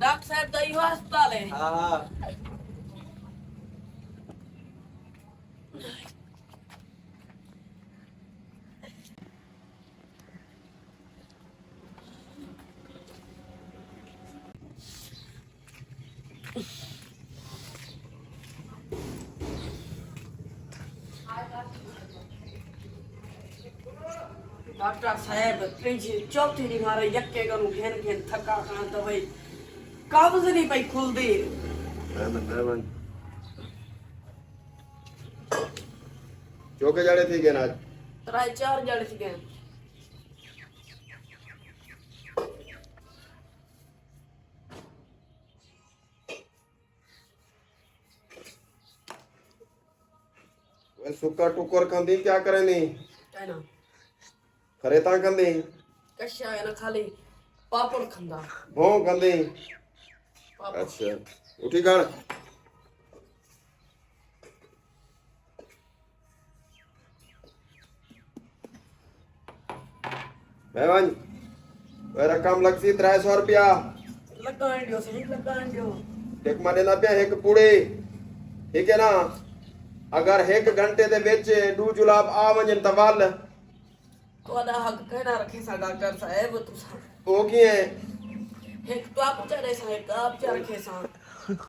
Doctor साहब तो यो अस्पताल है। हाँ डॉक्टर साहब पंहिंजी चौथी ॾींहुं वारे यके करूं घेन घेन थका खां त भई काबज़ नहीं पई खुलदी। चौके जड़े थी गए ना आज 3-4 जण थी गए। वे सुक्का टुकर कंदी क्या करे नहीं है ना खरे ता कंदी कशा है ना खाली पापड़ खंदा भों कंदी पापड़। अच्छा उठी गण मेवन वे रकम लगसी 300 रुपया लगाण दियो सही लगाण दियो। एक माने ना पे एक पूड़े ठीक है ना अगर एक घंटे दे विच दू जुलाब आ वजन तवल तोड़ा हक कहना रखे सा डॉक्टर साहब तुसा ओ की है एक तो आप चढ़े सा एक आप चढ़ रखे सा